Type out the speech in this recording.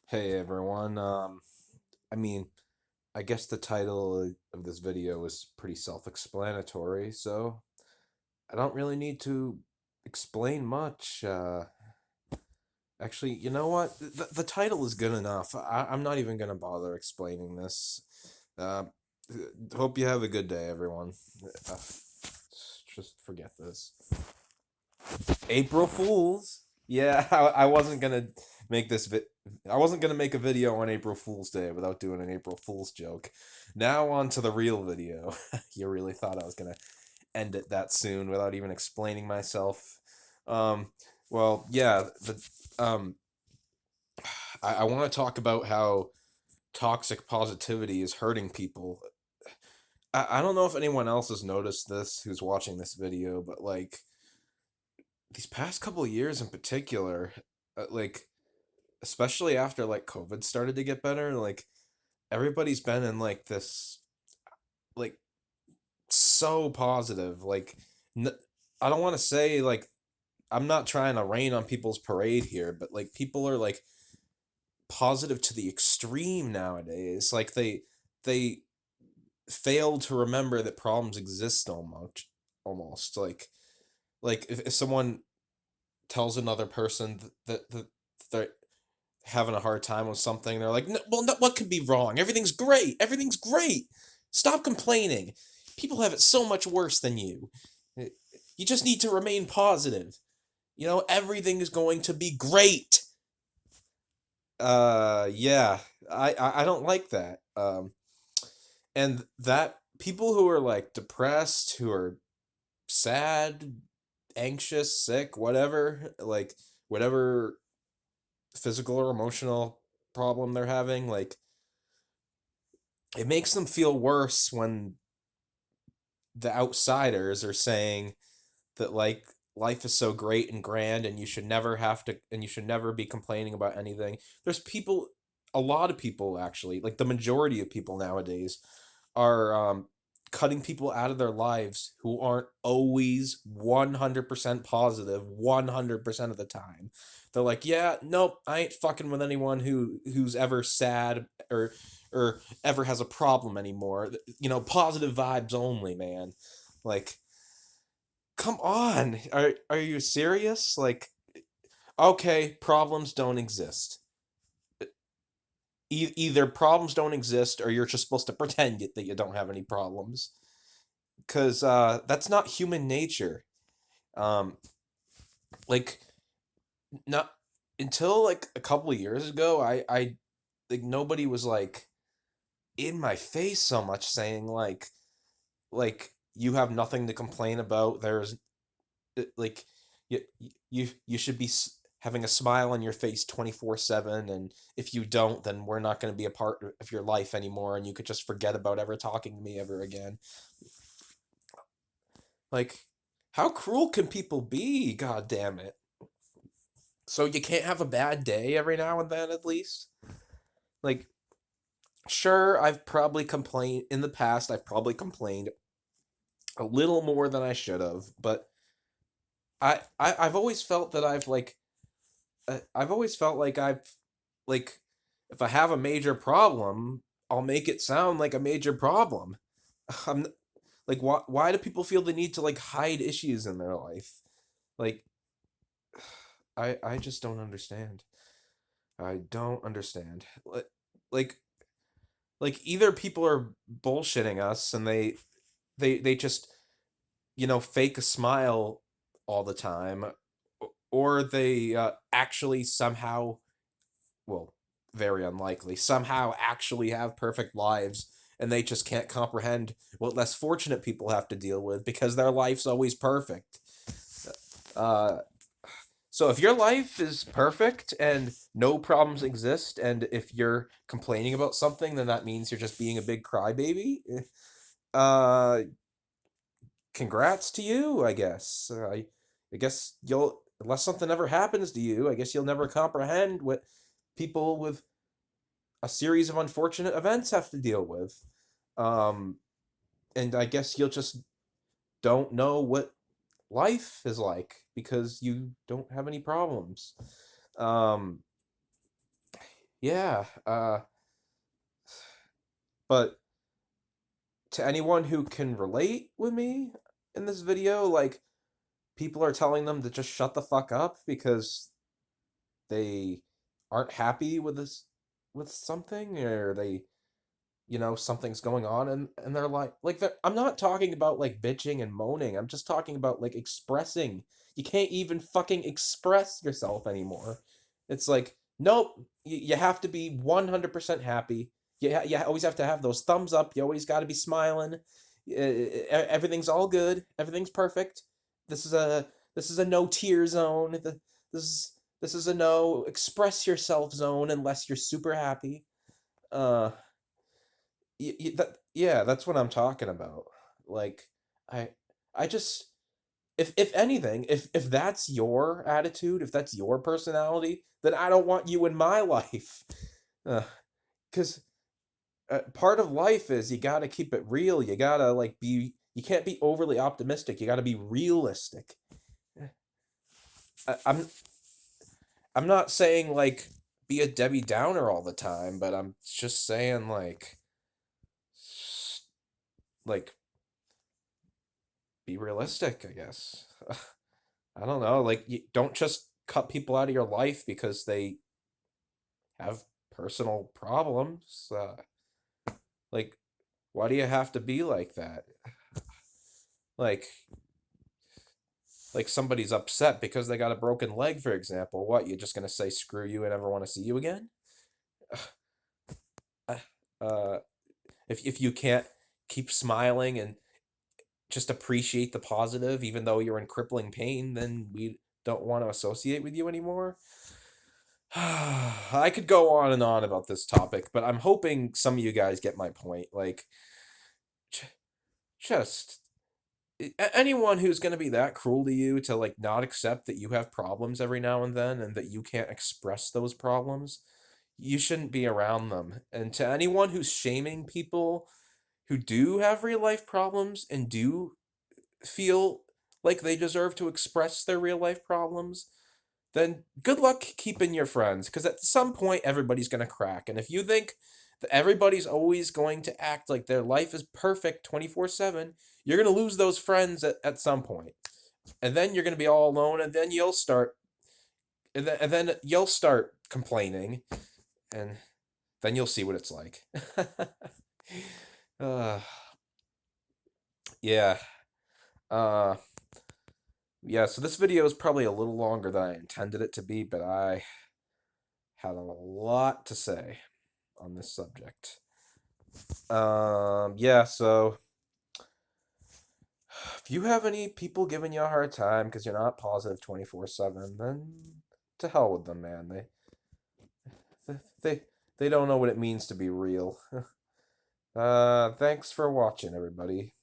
Hey everyone. I mean, I guess the title of this video is pretty self-explanatory, so I don't really need to explain much. Actually, you know what? The title is good enough. I'm not even gonna bother explaining this. Uh, Hope you have a good day, everyone. Uh, just forget this. April Fools. Yeah, I wasn't gonna make I wasn't gonna make a video on April Fool's Day without doing an April Fool's joke. Now on to the real video. You really thought I was gonna end it that soon without even explaining myself. Um, well, yeah, I want to talk about how toxic positivity is hurting people. I don't know if anyone else has noticed this who's watching this video, but like these past couple of years in particular, like especially after like COVID started to get better, like everybody's been in like this like so positive. N- I don't want to say like I'm not trying to rain on people's parade here, but like people are like positive to the extreme nowadays. Like they fail to remember that problems exist almost like if someone tells another person that they're having a hard time with something. They're like, well, no, what could be wrong? Everything's great. Everything's great. Stop complaining. People have it so much worse than you. You just need to remain positive. Everything is going to be great. Yeah, I don't like that. And that people who are like depressed, who are sad, anxious, sick, whatever, like whatever physical or emotional problem they're having, like it makes them feel worse when the outsiders are saying that like life is so great and grand and you should never have to and you should never be complaining about anything. There's people, a lot of people actually, like the majority of people nowadays are cutting people out of their lives who aren't always 100% positive 100% of the time. They're like, yeah, nope, I ain't fucking with anyone who's ever sad or ever has a problem anymore. Positive vibes only, man. Like, come on. Are you serious? Like, okay, problems don't exist. Either problems don't exist or you're just supposed to pretend that you don't have any problems. Because that's not human nature. Um, like not until like a couple of years ago, I like nobody was like in my face so much saying like you have nothing to complain about. There's like you you should be having a smile on your face 24/7, and if you don't, then we're not going to be a part of your life anymore, and you could just forget about ever talking to me ever again. Like, how cruel can people be? God damn it. So you can't have a bad day every now and then at least? Like, sure, I've probably complained in the past, I've probably complained a little more than I should have, but I've always felt that I've always felt like like if I have a major problem, I'll make it sound like a major problem. I'm like, why do people feel the need to like hide issues in their life? Like, I just don't understand. I don't understand. Like like either people are bullshitting us and they just fake a smile all the time, or they actually somehow, well, very unlikely, somehow actually have perfect lives and they just can't comprehend what less fortunate people have to deal with because their life's always perfect. Uh, so if your life is perfect and no problems exist, and if you're complaining about something, then that means you're just being a big crybaby. Uh, Congrats to you, I guess. I guess you'll, unless something ever happens to you, I guess you'll never comprehend what people with a series of unfortunate events have to deal with. Um, and I guess you'll just don't know what life is like because you don't have any problems. Um, Yeah, but to anyone who can relate with me in this video, like, people are telling them to just shut the fuck up because they aren't happy with this, with something, or they, something's going on, and they're like I'm not talking about like bitching and moaning. I'm just talking about like expressing. You can't even fucking express yourself anymore. It's like, nope, you have to be 100% happy. You always have to have those thumbs up. You always got to be smiling. Everything's all good. Everything's perfect. This is a this is a no tear zone. This is this is a no express yourself zone unless you're super happy. Uh yeah, that's what I'm talking about. Like, I I just, if anything, if that's your attitude, if that's your personality, then I don't want you in my life. Because part of life is you got to keep it real. You got to like be, you can't be overly optimistic. You got to be realistic. I'm not saying like be a Debbie Downer all the time, but I'm just saying like be realistic, I guess. I don't know. Like, you don't just cut people out of your life because they have personal problems. Like, why do you have to be like that? Like, somebody's upset because they got a broken leg, for example. What, you're just gonna say screw you and never want to see you again? Uh, uh, if you can't keep smiling and just appreciate the positive, even though you're in crippling pain, then we don't want to associate with you anymore. I could go on and on about this topic, but I'm hoping some of you guys get my point. Like, just anyone who's going to be that cruel to you to like not accept that you have problems every now and then and that you can't express those problems, you shouldn't be around them. And to anyone who's shaming people who do have real life problems and do feel like they deserve to express their real life problems, then good luck keeping your friends, because at some point everybody's going to crack. And if you think that everybody's always going to act like their life is perfect 24/7, you're going to lose those friends at some point. And then you're going to be all alone, and then you'll start, and then you'll start complaining, and then you'll see what it's like. uh, yeah. Uh, yeah, so this video is probably a little longer than I intended it to be, but I had a lot to say on this subject. Yeah, so if you have any people giving you a hard time because you're not positive 24/7, then to hell with them, man. They they don't know what it means to be real. Thanks for watching, everybody.